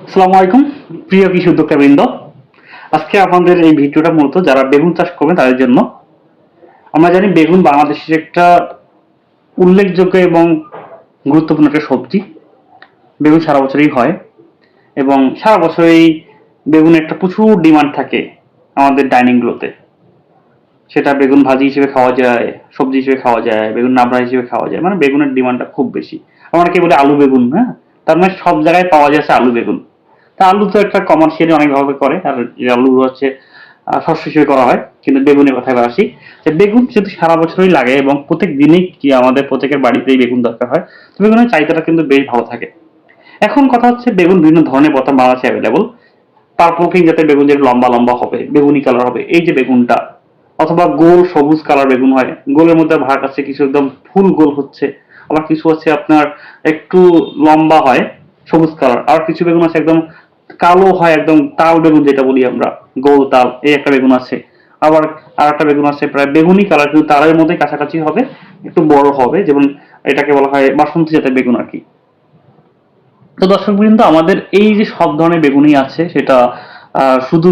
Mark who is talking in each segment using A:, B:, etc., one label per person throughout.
A: আসসালামু আলাইকুম প্রিয় কৃষি উদ্যোক্তা বৃন্দ। আজকে আমাদের এই ভিডিওটা মূলত যারা বেগুন চাষ করবেন তাদের জন্য। আমরা জানি বেগুন বাংলাদেশের একটা উল্লেখযোগ্য এবং গুরুত্বপূর্ণ একটা সবজি। বেগুন সারা বছরই হয় এবং সারা বছরই বেগুনের একটা প্রচুর ডিমান্ড থাকে আমাদের ডাইনিং গুলোতে। সেটা বেগুন ভাজি হিসেবে খাওয়া যায়, সবজি হিসেবে খাওয়া যায়, বেগুন নাবড়া হিসেবে খাওয়া যায়, মানে বেগুনের ডিমান্ডটা খুব বেশি। অনেকে বলে আলু বেগুন, হ্যাঁ, তার মানে সব জায়গায় পাওয়া যাচ্ছে আলু বেগুন। তা আলু তো একটা কমার্শিয়ালি অনেকভাবে করে, আর এই আলু হচ্ছে শস্য হিসেবে করা হয়। কিন্তু বেগুনের কথায় এবার আসি, যে বেগুন যেহেতু সারা বছরই লাগে এবং প্রত্যেক দিনই কি আমাদের প্রত্যেকের বাড়িতেই বেগুন দরকার হয়, তো বেগুনের চাহিদাটা কিন্তু বেশ ভালো থাকে। এখন কথা হচ্ছে বেগুন বিভিন্ন ধরনের বর্তমান বাংলাদেশে অ্যাভেলেবল। পার্পল কিং জাতের বেগুন যেটা লম্বা লম্বা হবে, বেগুনি কালার হবে, এই যে বেগুনটা, অথবা গোল সবুজ কালার বেগুন হয়, গোলের মধ্যে ভাগ আছে, কিছু একদম ফুল গোল হচ্ছে, আবার কিছু আছে আপনার একটু লম্বা হয় সবুজ কালার, আর কিছু বেগুন আছে একদম কালো হয়, একদম তাল বেগুন যেটা বলি আমরা, গোল তাল, এই একটা বেগুন আছে। আবার আর একটা বেগুন আছে প্রায় বেগুনি কালার, কিন্তু তারের মধ্যে কাছাকাছি হবে, একটু বড় হবে, যেমন এটাকে বলা হয় বাসন্তী জাতের বেগুন আর কি। তো দর্শক বৃন্দ, আমাদের এই যে সব ধরনের বেগুনি আছে, সেটা শুধু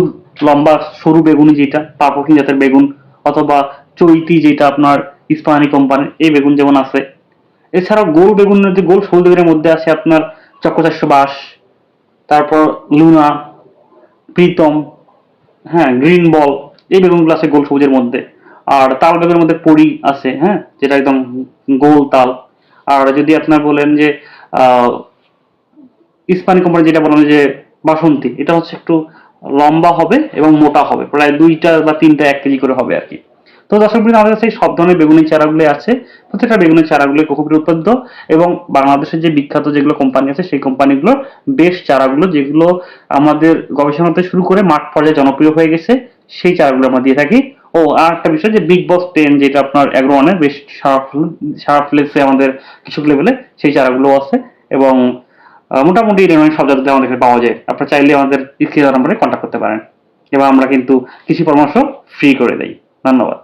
A: লম্বা সরু বেগুনি যেটা পাপকিন জাতের বেগুন, অথবা চৈতি যেটা আপনার ইস্পাহানি কোম্পানির এই বেগুন যেমন আছে। এছাড়াও গোল বেগুনের মধ্যে, গোল সবুজ বেগুনের মধ্যে আছে আপনার চক্র 422, তারপর লুনা, প্রীতম, হ্যাঁ, গ্রিন বল, এই বেগুনগুলো আছে গোল সবুজের মধ্যে। আর তাল বেগুনের মধ্যে পরি আছে, হ্যাঁ, যেটা একদম গোল তাল। আর যদি আপনার বলেন যে আহ ইস্পানি কোম্পানি যেটা বললাম যে বাসন্তী, এটা হচ্ছে একটু লম্বা হবে এবং মোটা হবে, প্রায় 2টা বা 3টা 1 কেজি করে হবে আর কি। তো দর্শক বৃন্দ, আমাদের কাছে সব ধরনের বেগুনের চারাগুলো আছে। প্রত্যেকটা বেগুনের চারাগুলো কোকোপিট উৎপাদিত, এবং বাংলাদেশের যে বিখ্যাত যেগুলো কোম্পানি আছে সেই কোম্পানিগুলোর বেশ চারাগুলো, যেগুলো আমাদের গবেষণাতে শুরু করে মাঠ পর্যায়ে জনপ্রিয় হয়ে গেছে, সেই চারাগুলো আমরা দিয়ে থাকি। ও আর একটা বিষয়, যে বিগ বস 10 যেটা আপনার অ্যাগ্রোয়ানের বেশ সারা ফ্লেক্সে আমাদের কৃষক লেভেলে সেই চারাগুলো আছে। এবং মোটামুটি সব জায়গাতে আমাদের কাছে পাওয়া যায়। আপনারা চাইলে আমাদের স্ক্রিনে নাম্বারে কন্ট্যাক্ট করতে পারেন, এবং আমরা কিন্তু কৃষি পরামর্শ ফ্রি করে দেই। ধন্যবাদ।